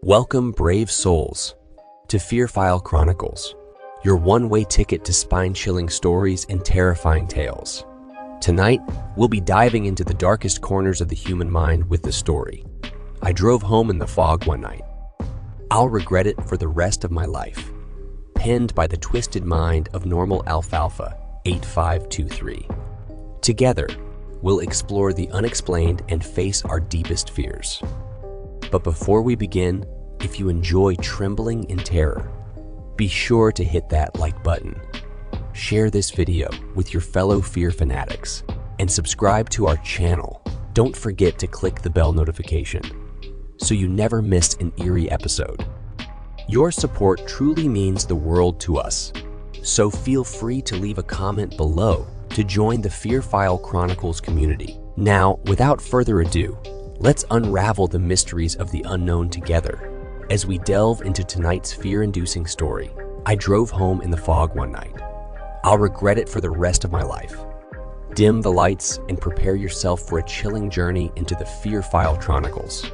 Welcome, brave souls, to Fear File Chronicles, your one-way ticket to spine-chilling stories and terrifying tales. Tonight, we'll be diving into the darkest corners of the human mind with the story. I drove home in the fog one night. I'll regret it for the rest of my life. Penned by the twisted mind of Normal Alfalfa 8523. Together, we'll explore the unexplained and face our deepest fears. But before we begin, if you enjoy trembling in terror, be sure to hit that like button. Share this video with your fellow fear fanatics and subscribe to our channel. Don't forget to click the bell notification so you never miss an eerie episode. Your support truly means the world to us, so feel free to leave a comment below to join the Fear File Chronicles community. Now, without further ado, let's unravel the mysteries of the unknown together. As we delve into tonight's fear-inducing story, I drove home in the fog one night. I'll regret it for the rest of my life. Dim the lights and prepare yourself for a chilling journey into the Fear File Chronicles.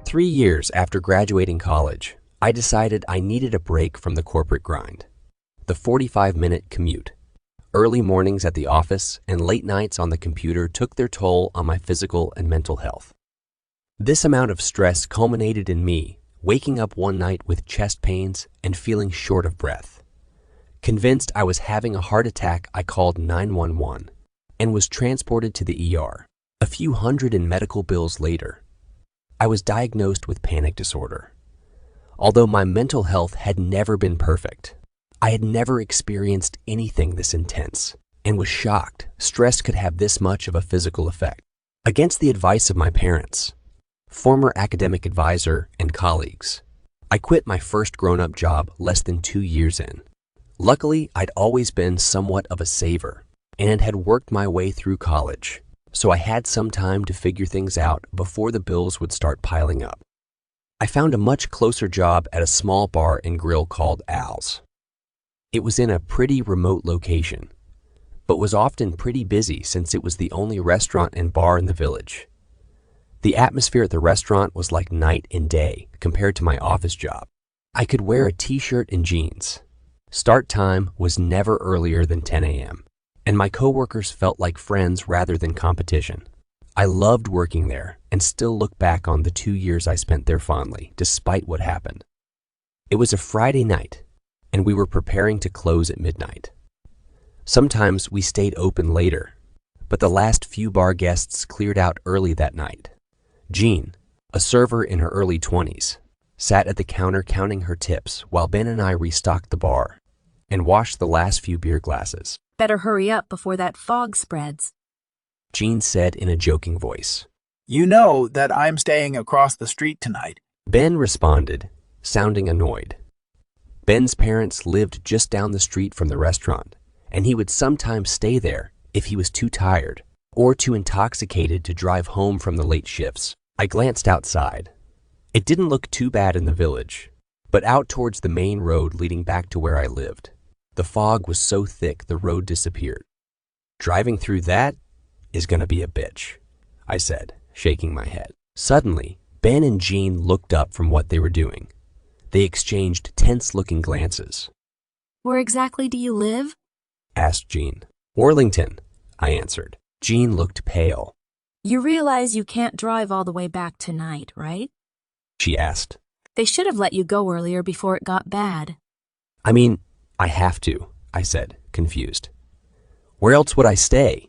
3 years after graduating college, I decided I needed a break from the corporate grind. The 45-minute commute, early mornings at the office, and late nights on the computer took their toll on my physical and mental health. This amount of stress culminated in me waking up one night with chest pains and feeling short of breath. Convinced I was having a heart attack, I called 911 and was transported to the ER. A few hundred in medical bills later, I was diagnosed with panic disorder. Although my mental health had never been perfect, I had never experienced anything this intense and was shocked stress could have this much of a physical effect. Against the advice of my parents, former academic advisor, and colleagues, I quit my first grown-up job less than 2 years in. Luckily, I'd always been somewhat of a saver and had worked my way through college, so I had some time to figure things out before the bills would start piling up. I found a much closer job at a small bar and grill called Al's. It was in a pretty remote location, but was often pretty busy since it was the only restaurant and bar in the village. The atmosphere at the restaurant was like night and day compared to my office job. I could wear a t-shirt and jeans. Start time was never earlier than 10 a.m., and my coworkers felt like friends rather than competition. I loved working there and still look back on the 2 years I spent there fondly, despite what happened. It was a Friday night, and we were preparing to close at midnight. Sometimes we stayed open later, but the last few bar guests cleared out early that night. Jeane, a server in her early 20s, sat at the counter counting her tips while Ben and I restocked the bar and washed the last few beer glasses. Better hurry up before that fog spreads, Jeane said in a joking voice. You know that I'm staying across the street tonight. Ben responded, sounding annoyed. Ben's parents lived just down the street from the restaurant, and he would sometimes stay there if he was too tired or too intoxicated to drive home from the late shifts. I glanced outside. It didn't look too bad in the village, but out towards the main road leading back to where I lived, the fog was so thick the road disappeared. Driving through that is gonna be a bitch, I said, shaking my head. Suddenly, Ben and Jeane looked up from what they were doing. They exchanged tense-looking glances. Where exactly do you live? Asked Jeane. Orlington, I answered. Jeane looked pale. You realize you can't drive all the way back tonight, right? She asked. They should have let you go earlier before it got bad. I mean, I have to, I said, confused. Where else would I stay?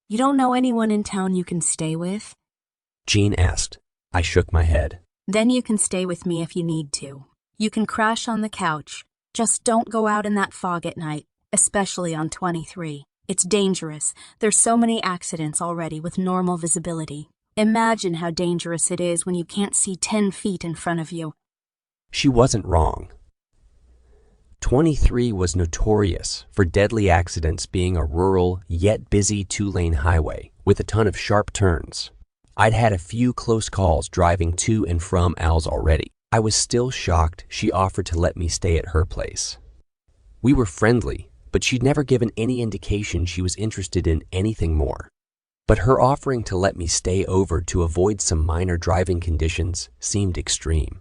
You don't know anyone in town you can stay with? Jeane asked. I shook my head. Then you can stay with me if you need to. You can crash on the couch. Just don't go out in that fog at night, especially on 23. It's dangerous. There's so many accidents already with normal visibility. Imagine how dangerous it is when you can't see 10 feet in front of you. She wasn't wrong. 23 was notorious for deadly accidents, being a rural yet busy 2-lane highway with a ton of sharp turns. I'd had a few close calls driving to and from Al's already. I was still shocked she offered to let me stay at her place. We were friendly, but she'd never given any indication she was interested in anything more. But her offering to let me stay over to avoid some minor driving conditions seemed extreme.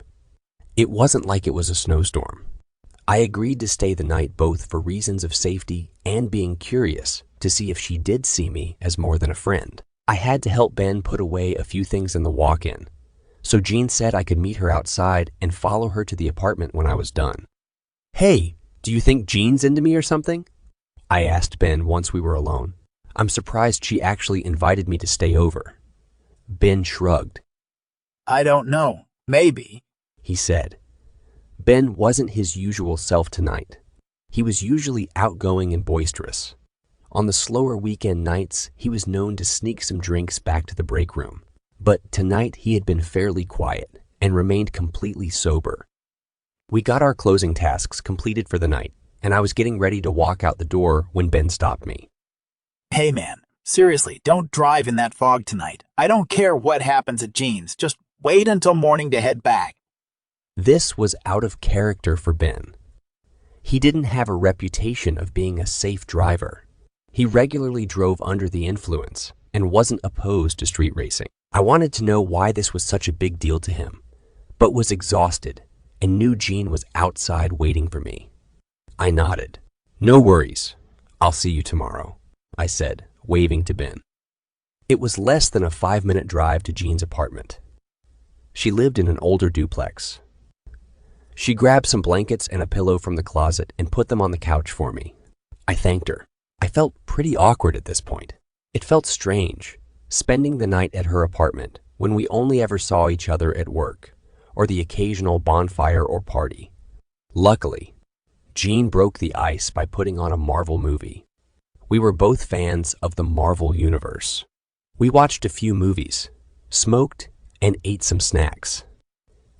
It wasn't like it was a snowstorm. I agreed to stay the night both for reasons of safety and being curious to see if she did see me as more than a friend. I had to help Ben put away a few things in the walk-in, so Jeane said I could meet her outside and follow her to the apartment when I was done. "Hey, do you think Jeane's into me or something?" I asked Ben once we were alone. I'm surprised she actually invited me to stay over. Ben shrugged. "I don't know. Maybe," he said. Ben wasn't his usual self tonight. He was usually outgoing and boisterous. On the slower weekend nights, he was known to sneak some drinks back to the break room. But tonight he had been fairly quiet and remained completely sober. We got our closing tasks completed for the night, and I was getting ready to walk out the door when Ben stopped me. "Hey man, seriously, don't drive in that fog tonight. I don't care what happens at Jeane's. Just wait until morning to head back." This was out of character for Ben. He didn't have a reputation of being a safe driver. He regularly drove under the influence and wasn't opposed to street racing. I wanted to know why this was such a big deal to him, but was exhausted and knew Jeane was outside waiting for me. I nodded. "No worries. I'll see you tomorrow," I said, waving to Ben. It was less than a 5-minute drive to Jeane's apartment. She lived in an older duplex. She grabbed some blankets and a pillow from the closet and put them on the couch for me. I thanked her. I felt pretty awkward at this point. It felt strange, spending the night at her apartment when we only ever saw each other at work or the occasional bonfire or party. Luckily, Jeane broke the ice by putting on a Marvel movie. We were both fans of the Marvel universe. We watched a few movies, smoked, and ate some snacks.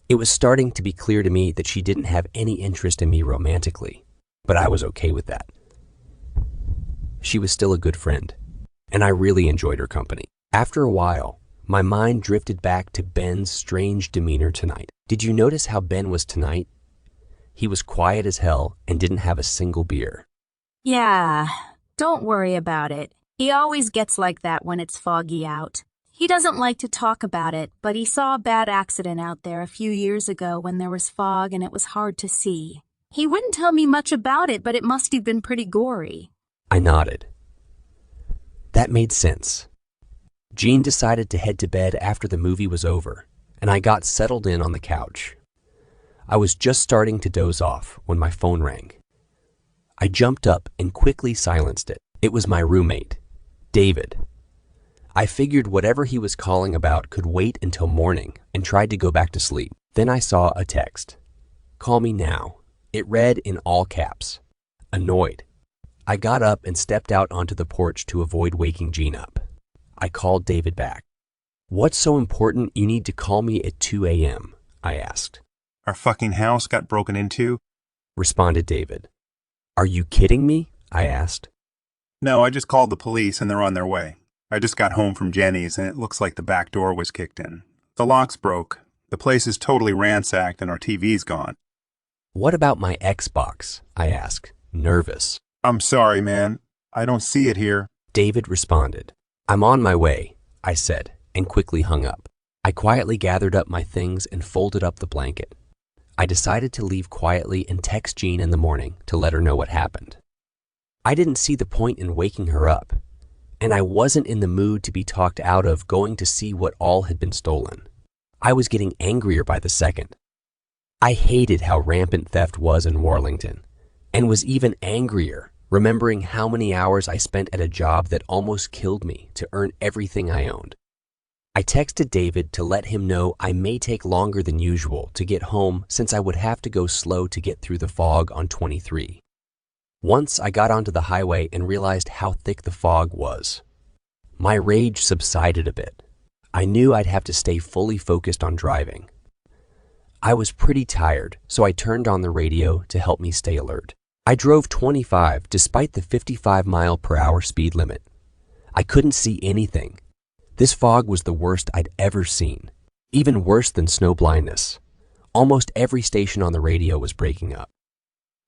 It was starting to be clear to me that she didn't have any interest in me romantically, but I was okay with that. She was still a good friend, and I really enjoyed her company. After a while, my mind drifted back to Ben's strange demeanor tonight. Did you notice how Ben was tonight? He was quiet as hell and didn't have a single beer. Yeah, don't worry about it. He always gets like that when it's foggy out. He doesn't like to talk about it, but he saw a bad accident out there a few years ago when there was fog and it was hard to see. He wouldn't tell me much about it, but it must have been pretty gory. I nodded. That made sense. Jeane decided to head to bed after the movie was over, and I got settled in on the couch. I was just starting to doze off when my phone rang. I jumped up and quickly silenced it. It was my roommate, David. I figured whatever he was calling about could wait until morning and tried to go back to sleep. Then I saw a text. "Call me now." It read in all caps. Annoyed. I got up and stepped out onto the porch to avoid waking Jeane up. I called David back. "What's so important you need to call me at 2 a.m.? I asked. "Our fucking house got broken into," responded David. "Are you kidding me?" I asked. "No, I just called the police and they're on their way. I just got home from Jenny's and it looks like the back door was kicked in. The lock's broke. The place is totally ransacked and our TV's gone." "What about my Xbox?" I asked, nervous. "I'm sorry, man. I don't see it here." David responded. "I'm on my way," I said, and quickly hung up. I quietly gathered up my things and folded up the blanket. I decided to leave quietly and text Jeane in the morning to let her know what happened. I didn't see the point in waking her up, and I wasn't in the mood to be talked out of going to see what all had been stolen. I was getting angrier by the second. I hated how rampant theft was in Warlington, and was even angrier remembering how many hours I spent at a job that almost killed me to earn everything I owned. I texted David to let him know I may take longer than usual to get home since I would have to go slow to get through the fog on 23. Once I got onto the highway and realized how thick the fog was, my rage subsided a bit. I knew I'd have to stay fully focused on driving. I was pretty tired, so I turned on the radio to help me stay alert. I drove 25 despite the 55-mile-per-hour speed limit. I couldn't see anything. This fog was the worst I'd ever seen, even worse than snow blindness. Almost every station on the radio was breaking up.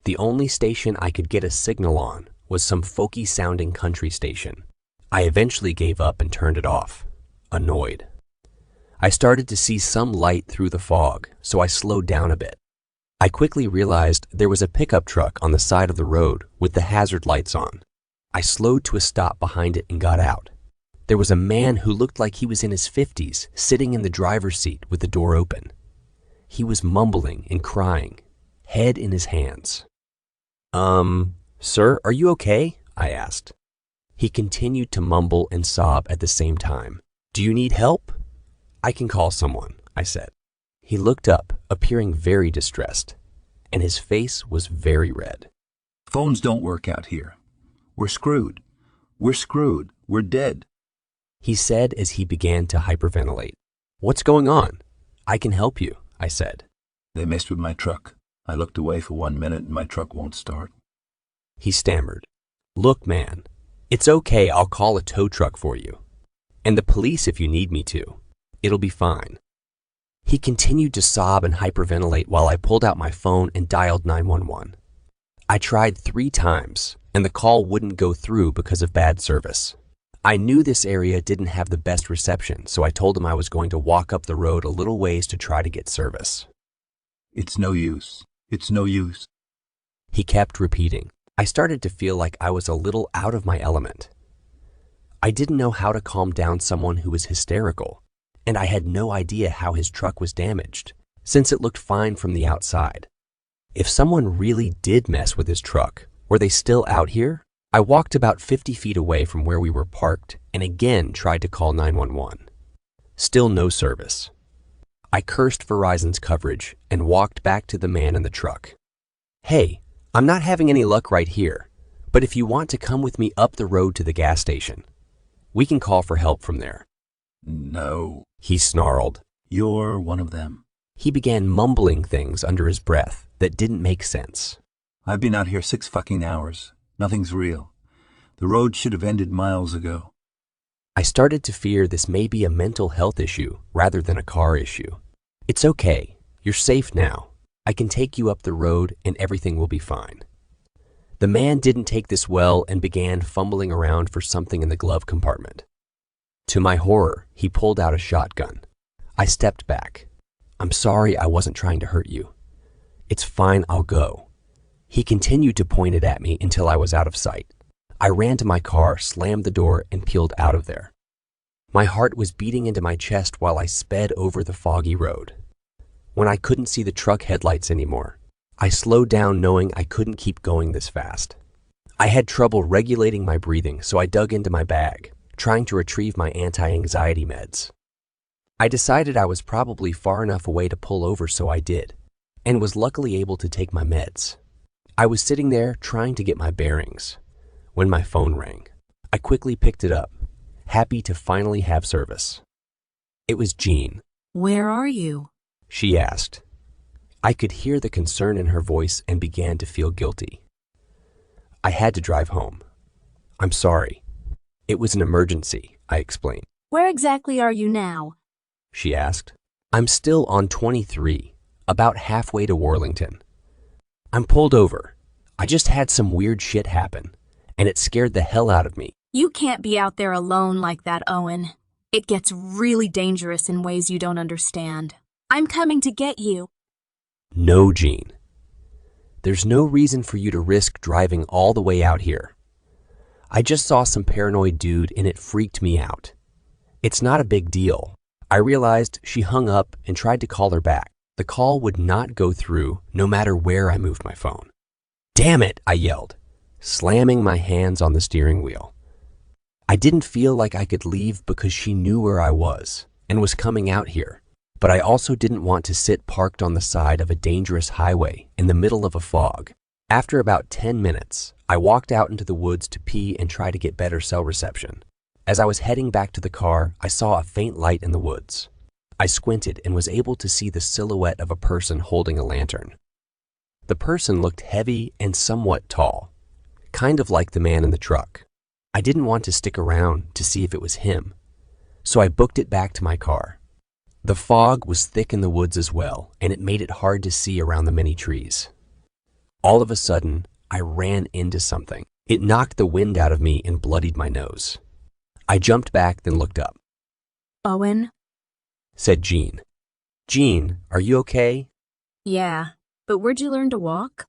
The only station I could get a signal on was some folky-sounding country station. I eventually gave up and turned it off, annoyed. I started to see some light through the fog, so I slowed down a bit. I quickly realized there was a pickup truck on the side of the road with the hazard lights on. I slowed to a stop behind it and got out. There was a man who looked like he was in his 50s sitting in the driver's seat with the door open. He was mumbling and crying, head in his hands. Sir, are you okay? I asked. He continued to mumble and sob at the same time. Do you need help? I can call someone, I said. He looked up, appearing very distressed, and his face was very red. Phones don't work out here. We're screwed. We're screwed. We're dead. He said as he began to hyperventilate. What's going on? I can help you, I said. They messed with my truck. I looked away for 1 minute and my truck won't start. He stammered. Look, man, it's okay, I'll call a tow truck for you. And the police if you need me to. It'll be fine. He continued to sob and hyperventilate while I pulled out my phone and dialed 911. I tried 3 times, and the call wouldn't go through because of bad service. I knew this area didn't have the best reception, so I told him I was going to walk up the road a little ways to try to get service. It's no use. It's no use. He kept repeating. I started to feel like I was a little out of my element. I didn't know how to calm down someone who was hysterical, and I had no idea how his truck was damaged, since it looked fine from the outside. If someone really did mess with his truck, were they still out here? I walked about 50 feet away from where we were parked and again tried to call 911. Still no service. I cursed Verizon's coverage and walked back to the man in the truck. Hey, I'm not having any luck right here, but if you want to come with me up the road to the gas station, we can call for help from there. No. He snarled. You're one of them. He began mumbling things under his breath that didn't make sense. I've been out here 6 fucking hours. Nothing's real. The road should have ended miles ago. I started to fear this may be a mental health issue rather than a car issue. It's okay. You're safe now. I can take you up the road and everything will be fine. The man didn't take this well and began fumbling around for something in the glove compartment. To my horror, he pulled out a shotgun. I stepped back. I'm sorry, I wasn't trying to hurt you. It's fine, I'll go. He continued to point it at me until I was out of sight. I ran to my car, slammed the door, and peeled out of there. My heart was beating into my chest while I sped over the foggy road. When I couldn't see the truck headlights anymore, I slowed down knowing I couldn't keep going this fast. I had trouble regulating my breathing, so I dug into my bag, trying to retrieve my anti-anxiety meds. I decided I was probably far enough away to pull over, so I did, and was luckily able to take my meds. I was sitting there trying to get my bearings when my phone rang. I quickly picked it up, happy to finally have service. It was Jeane. Where are you? She asked. I could hear the concern in her voice and began to feel guilty. I had to drive home. I'm sorry. It was an emergency, I explained. Where exactly are you now? She asked. I'm still on 23, about halfway to Worlington. I'm pulled over. I just had some weird shit happen, and it scared the hell out of me. You can't be out there alone like that, Owen. It gets really dangerous in ways you don't understand. I'm coming to get you. No, Jeane. There's no reason for you to risk driving all the way out here. I just saw some paranoid dude and it freaked me out. It's not a big deal. I realized she hung up and tried to call her back. The call would not go through no matter where I moved my phone. Damn it, I yelled, slamming my hands on the steering wheel. I didn't feel like I could leave because she knew where I was and was coming out here, but I also didn't want to sit parked on the side of a dangerous highway in the middle of a fog. After about 10 minutes, I walked out into the woods to pee and try to get better cell reception. As I was heading back to the car, I saw a faint light in the woods. I squinted and was able to see the silhouette of a person holding a lantern. The person looked heavy and somewhat tall, kind of like the man in the truck. I didn't want to stick around to see if it was him, so I booked it back to my car. The fog was thick in the woods as well, and it made it hard to see around the many trees. All of a sudden, I ran into something. It knocked the wind out of me and bloodied my nose. I jumped back, then looked up. Owen? Said Jeane. Jeane, are you okay? Yeah, but where'd you learn to walk?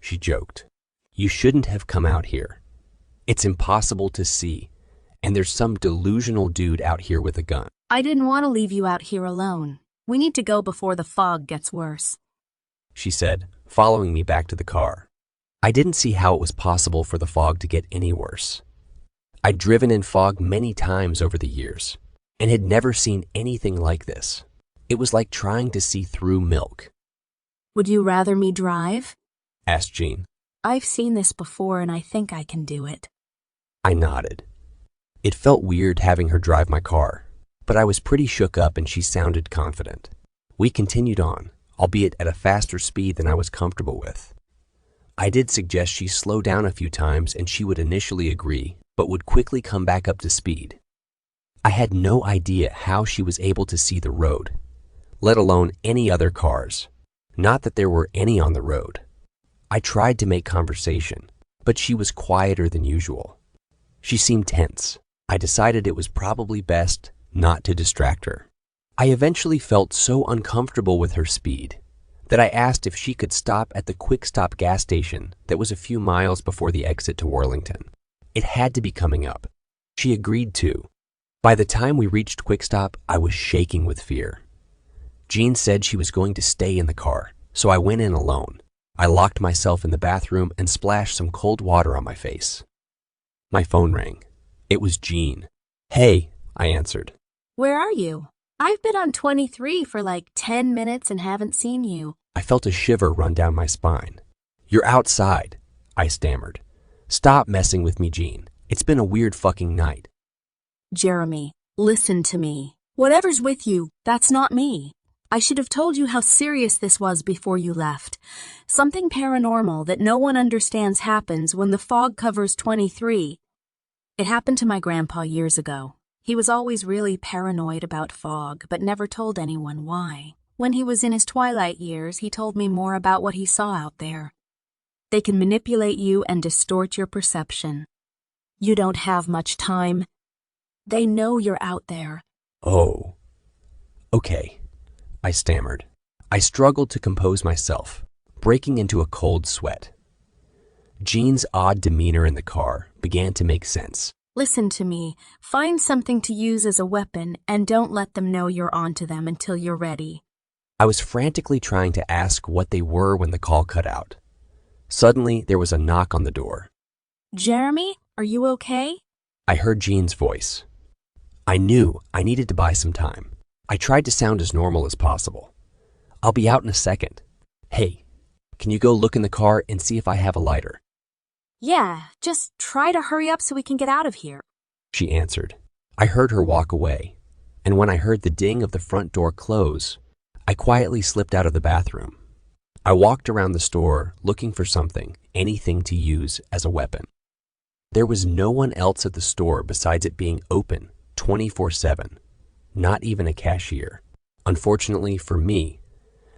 She joked. You shouldn't have come out here. It's impossible to see, and there's some delusional dude out here with a gun. I didn't want to leave you out here alone. We need to go before the fog gets worse, She said, following me back to the car. I didn't see how it was possible for the fog to get any worse. I'd driven in fog many times over the years, and had never seen anything like this. It was like trying to see through milk. Would you rather me drive? Asked Jeane. I've seen this before and I think I can do it. I nodded. It felt weird having her drive my car, but I was pretty shook up and she sounded confident. We continued on, albeit at a faster speed than I was comfortable with. I did suggest she slow down a few times and she would initially agree, but would quickly come back up to speed. I had no idea how she was able to see the road, let alone any other cars. Not that there were any on the road. I tried to make conversation, but she was quieter than usual. She seemed tense. I decided it was probably best not to distract her. I eventually felt so uncomfortable with her speed that I asked if she could stop at the quick stop gas station that was a few miles before the exit to Worlington. It had to be coming up. She agreed to. By the time we reached Quick Stop, I was shaking with fear. Jeane said she was going to stay in the car, so I went in alone. I locked myself in the bathroom and splashed some cold water on my face. My phone rang. It was Jeane. Hey, I answered. Where are you? I've been on 23 for like 10 minutes and haven't seen you. I felt a shiver run down my spine. You're outside, I stammered. Stop messing with me, Jeane. It's been a weird fucking night. Jeremy, listen to me. Whatever's with you, that's not me. I should have told you how serious this was before you left. Something paranormal that no one understands happens when the fog covers 23. It happened to my grandpa years ago. He was always really paranoid about fog, but never told anyone why. When he was in his twilight years, he told me more about what he saw out there. They can manipulate you and distort your perception. You don't have much time. They know you're out there. Oh. Okay, I stammered. I struggled to compose myself, breaking into a cold sweat. Jeane's odd demeanor in the car began to make sense. Listen to me. Find something to use as a weapon and don't let them know you're onto them until you're ready. I was frantically trying to ask what they were when the call cut out. Suddenly, there was a knock on the door. Jeremy, are you okay? I heard Jeane's voice. I knew I needed to buy some time. I tried to sound as normal as possible. I'll be out in a second. Hey, can you go look in the car and see if I have a lighter? Yeah, just try to hurry up so we can get out of here. She answered. I heard her walk away, and when I heard the ding of the front door close, I quietly slipped out of the bathroom. I walked around the store looking for something, anything to use as a weapon. There was no one else at the store besides it being open 24/7, not even a cashier. Unfortunately for me,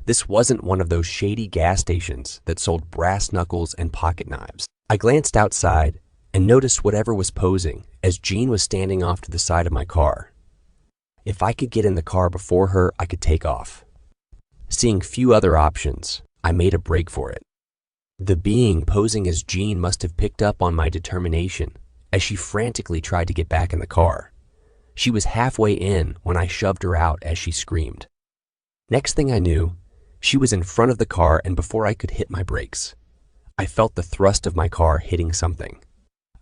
this wasn't one of those shady gas stations that sold brass knuckles and pocket knives. I glanced outside and noticed whatever was posing as Jeane was standing off to the side of my car. If I could get in the car before her, I could take off. Seeing few other options, I made a break for it. The being posing as Jeane must have picked up on my determination as she frantically tried to get back in the car. She was halfway in when I shoved her out as she screamed. Next thing I knew, she was in front of the car, and before I could hit my brakes, I felt the thrust of my car hitting something.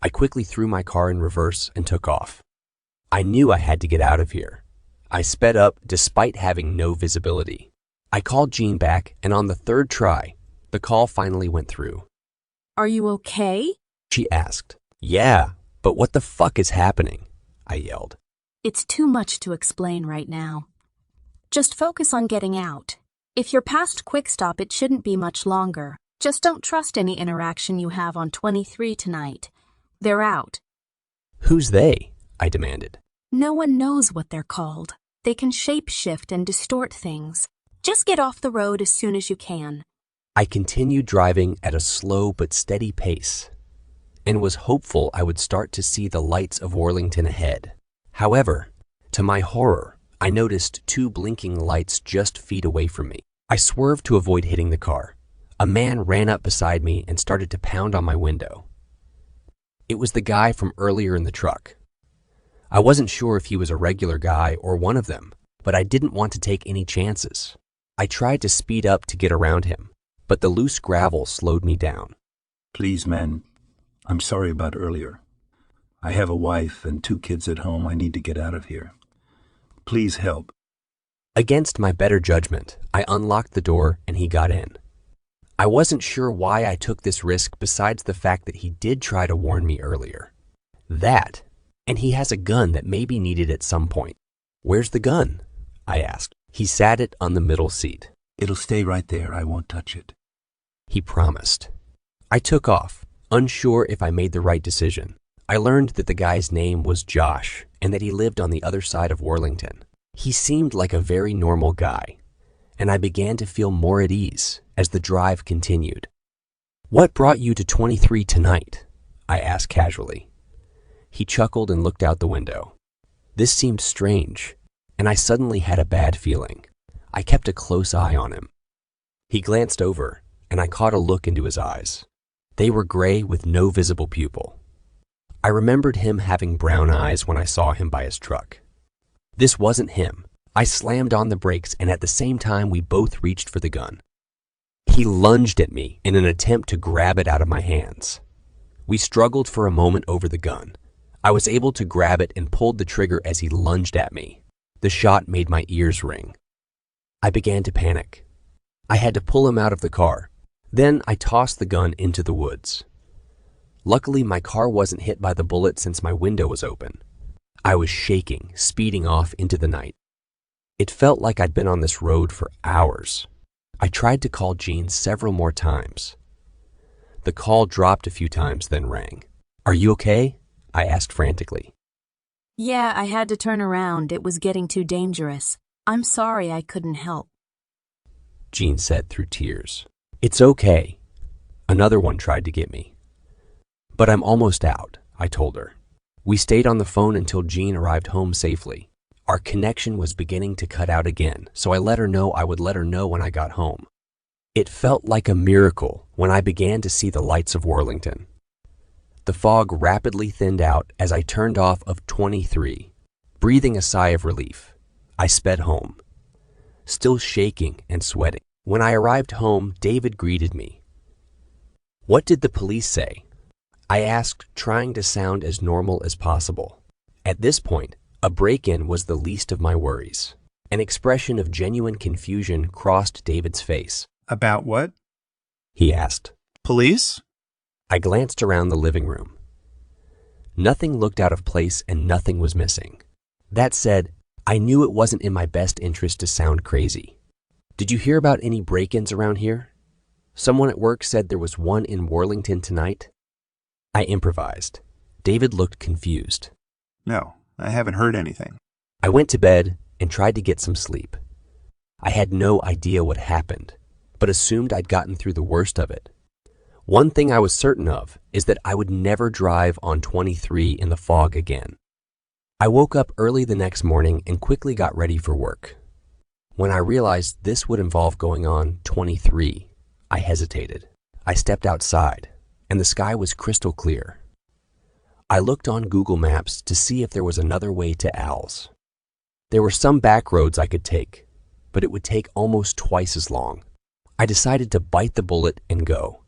I quickly threw my car in reverse and took off. I knew I had to get out of here. I sped up despite having no visibility. I called Jeane back, and on the third try, the call finally went through. Are you okay? She asked. Yeah, but what the fuck is happening? I yelled. It's too much to explain right now. Just focus on getting out. If you're past Quick Stop, it shouldn't be much longer. Just don't trust any interaction you have on 23 tonight. They're out. Who's they? I demanded. No one knows what they're called. They can shape-shift and distort things. Just get off the road as soon as you can. I continued driving at a slow but steady pace. and was hopeful I would start to see the lights of Worlington ahead. However, to my horror, I noticed two blinking lights just feet away from me. I swerved to avoid hitting the car. A man ran up beside me and started to pound on my window. It was the guy from earlier in the truck. I wasn't sure if he was a regular guy or one of them, but I didn't want to take any chances. I tried to speed up to get around him, but the loose gravel slowed me down. Please, man, I'm sorry about earlier. I have a wife and 2 kids at home. I need to get out of here. Please help. Against my better judgment, I unlocked the door and he got in. I wasn't sure why I took this risk besides the fact that he did try to warn me earlier. That, and he has a gun that may be needed at some point. Where's the gun? I asked. He sat it on the middle seat. It'll stay right there. I won't touch it. He promised. I took off, unsure if I made the right decision. I learned that the guy's name was Josh and that he lived on the other side of Worlington. He seemed like a very normal guy, and I began to feel more at ease as the drive continued. What brought you to 23 tonight? I asked casually. He chuckled and looked out the window. This seemed strange, and I suddenly had a bad feeling. I kept a close eye on him. He glanced over, and I caught a look into his eyes. They were gray with no visible pupil. I remembered him having brown eyes when I saw him by his truck. This wasn't him. I slammed on the brakes, and at the same time we both reached for the gun. He lunged at me in an attempt to grab it out of my hands. We struggled for a moment over the gun. I was able to grab it and pulled the trigger as he lunged at me. The shot made my ears ring. I began to panic. I had to pull him out of the car. Then I tossed the gun into the woods. Luckily, my car wasn't hit by the bullet since my window was open. I was shaking, speeding off into the night. It felt like I'd been on this road for hours. I tried to call Jeane several more times. The call dropped a few times, then rang. Are you okay? I asked frantically. Yeah, I had to turn around. It was getting too dangerous. I'm sorry I couldn't help. Jeane said through tears. It's okay. Another one tried to get me. But I'm almost out, I told her. We stayed on the phone until Jeane arrived home safely. Our connection was beginning to cut out again, so I let her know I would let her know when I got home. It felt like a miracle when I began to see the lights of Worlington. The fog rapidly thinned out as I turned off of 23. Breathing a sigh of relief, I sped home, still shaking and sweating. When I arrived home, David greeted me. What did the police say? I asked, trying to sound as normal as possible. At this point, a break-in was the least of my worries. An expression of genuine confusion crossed David's face. About what? He asked. Police? I glanced around the living room. Nothing looked out of place and nothing was missing. That said, I knew it wasn't in my best interest to sound crazy. Did you hear about any break-ins around here? Someone at work said there was one in Worlington tonight. I improvised. David looked confused. No, I haven't heard anything. I went to bed and tried to get some sleep. I had no idea what happened, but assumed I'd gotten through the worst of it. One thing I was certain of is that I would never drive on 23 in the fog again. I woke up early the next morning and quickly got ready for work. When I realized this would involve going on 23, I hesitated. I stepped outside, and the sky was crystal clear. I looked on Google Maps to see if there was another way to Owls. There were some back roads I could take, but it would take almost twice as long. I decided to bite the bullet and go.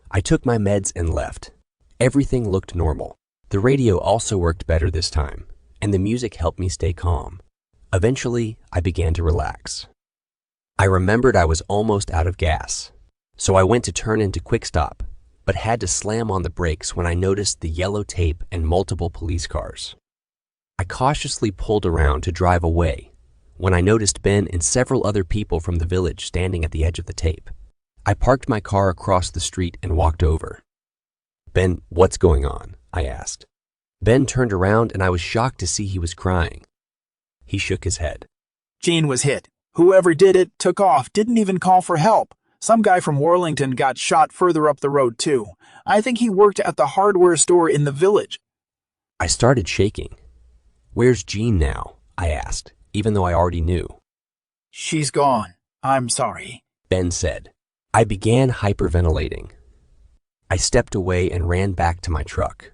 I took my meds and left. Everything looked normal. The radio also worked better this time, and the music helped me stay calm. Eventually, I began to relax. I remembered I was almost out of gas, so I went to turn into Quick Stop, but had to slam on the brakes when I noticed the yellow tape and multiple police cars. I cautiously pulled around to drive away when I noticed Ben and several other people from the village standing at the edge of the tape. I parked my car across the street and walked over. Ben, what's going on? I asked. Ben turned around and I was shocked to see he was crying. He shook his head. Jeane was hit. Whoever did it took off, didn't even call for help. Some guy from Warlington got shot further up the road, too. I think he worked at the hardware store in the village. I started shaking. Where's Jeane now? I asked, even though I already knew. She's gone. I'm sorry, Ben said. I began hyperventilating. I stepped away and ran back to my truck.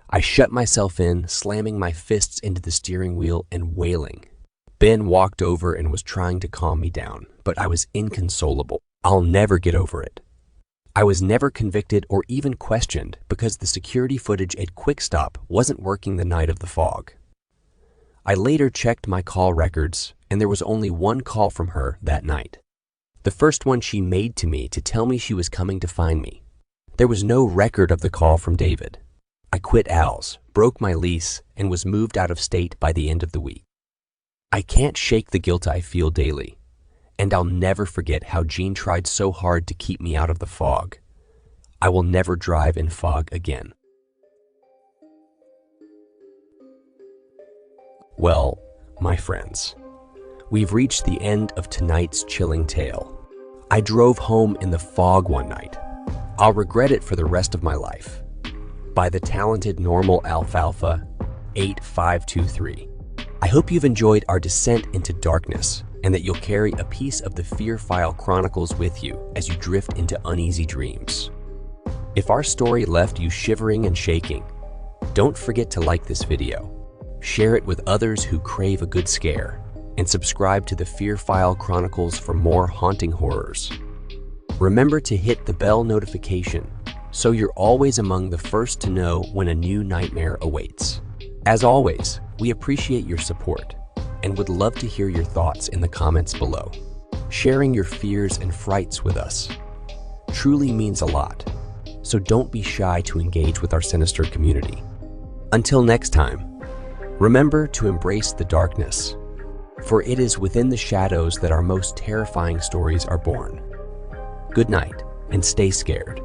I shut myself in, slamming my fists into the steering wheel and wailing. Ben walked over and was trying to calm me down, but I was inconsolable. I'll never get over it. I was never convicted or even questioned because the security footage at Quick Stop wasn't working the night of the fog. I later checked my call records, and there was only one call from her that night. The first one she made to me to tell me she was coming to find me. There was no record of the call from David. I quit Al's, broke my lease, and was moved out of state by the end of the week. I can't shake the guilt I feel daily, and I'll never forget how Jeane tried so hard to keep me out of the fog. I will never drive in fog again. Well, my friends, we've reached the end of tonight's chilling tale. I drove home in the fog one night. I'll regret it for the rest of my life. By the talented Normal Alfalfa 8523. I hope you've enjoyed our descent into darkness and that you'll carry a piece of the Fear File Chronicles with you as you drift into uneasy dreams. If our story left you shivering and shaking, don't forget to like this video, share it with others who crave a good scare, and subscribe to the Fear File Chronicles for more haunting horrors. Remember to hit the bell notification so you're always among the first to know when a new nightmare awaits. As always, we appreciate your support and would love to hear your thoughts in the comments below. Sharing your fears and frights with us truly means a lot, so don't be shy to engage with our sinister community. Until next time, remember to embrace the darkness, for it is within the shadows that our most terrifying stories are born. Good night, and stay scared.